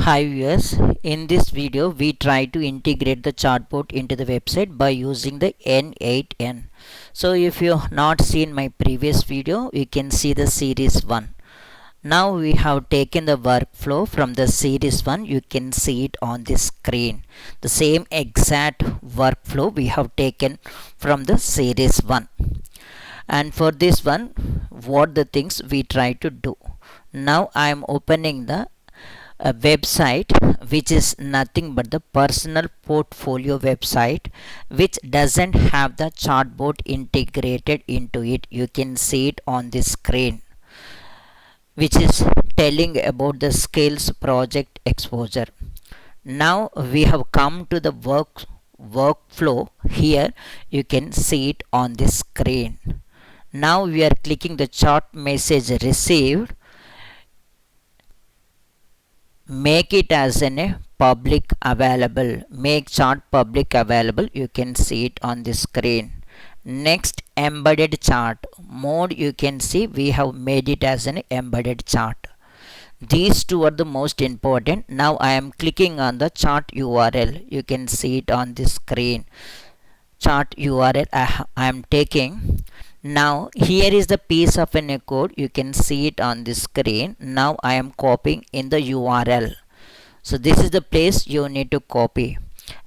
Hi viewers, in this video we try to integrate the chatbot into the website by using the n8n. So if you have not seen my previous video, you can see the series 1. Now we have taken the workflow from the series 1, you can see it on the screen. The same exact workflow we have taken from the series 1. And for this one, what the things we try to do. Now I am opening the a website which is nothing but the personal portfolio website which doesn't have the chatbot integrated into it. You can see it on the screen, which is telling about the skills project exposure. Now we have come to the workflow. Here you can see it on the screen. Now we are clicking the chat message received. Make it as a public available, make chart public available, you can see it on the screen. Next, embedded chart mode, you can see we have made it as an embedded chart. These two are the most important. Now I am clicking on the chart URL, you can see it on the screen. Chart URL I am taking. Now here is the piece of a code, you can see it on the screen. Now I am copying in the URL. So this is the place you need to copy,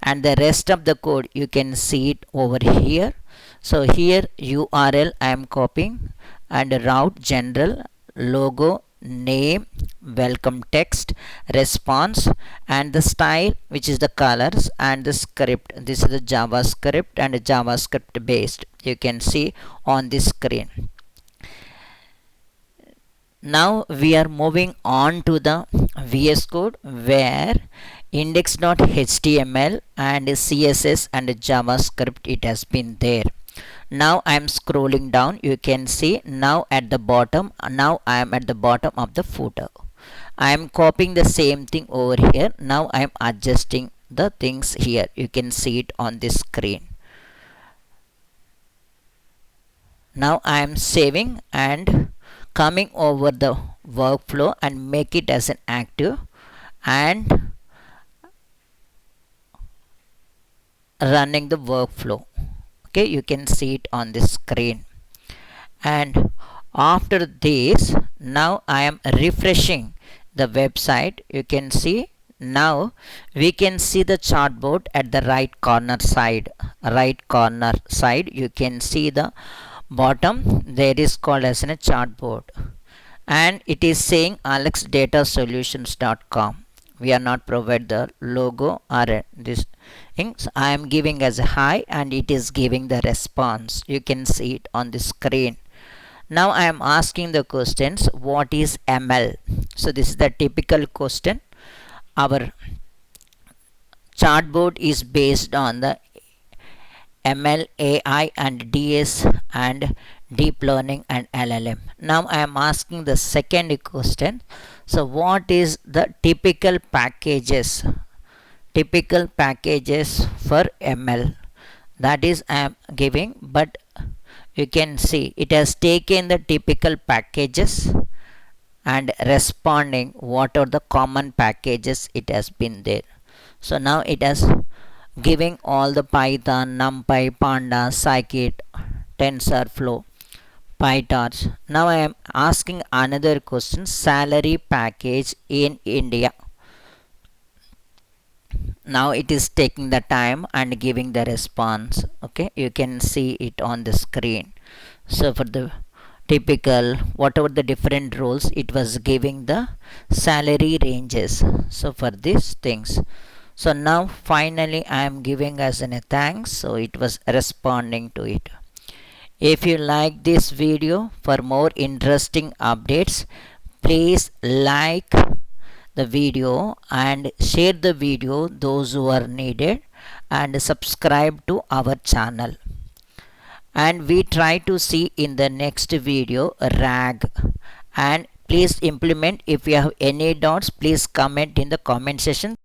and the rest of the code you can see it over here. So here URL I am copying, and route general, logo, name, welcome text, response, and the style which is the colors, and the script. This is the JavaScript and JavaScript based, you can see on the screen. Now we are moving on to the VS Code, where index.html and CSS and JavaScript it has been there. Now I am scrolling down, you can see now at the bottom. Now I am at the bottom of the footer. I am copying the same thing over here. Now I am adjusting the things here, you can see it on this screen. Now I am saving and coming over the workflow and make it as an active and running the workflow. Okay, you can see it on the screen. And after this, now I am refreshing the website. You can see now we can see the chatbot at the right corner side. You can see the bottom there is called as a chatbot, and it is saying alexdatasolutions.com. We are not provide the logo or this things. I am giving as a hi, and it is giving the response. You can see it on the screen. Now I am asking the questions, what is ML? So this is the typical question. Our chatbot is based on the ML, AI and DS and deep learning and LLM. Now I am asking the second question. So what is the typical packages for ML? That is I am giving, but you can see it has taken the typical packages and responding what are the common packages it has been there. So now it has giving all the Python, NumPy, Pandas, Scikit, TensorFlow, PyTorch. Now I am asking another question, salary package in India. Now it is taking the time and giving the response. Okay, you can see it on the screen. So for the typical, whatever the different roles, it was giving the salary ranges. So for these things. So now finally I am giving as a thanks, so it was responding to it. If you like this video, for more interesting updates, please like the video and share the video those who are needed, and subscribe to our channel. And we try to see in the next video RAG, and please implement. If you have any doubts, please comment in the comment section.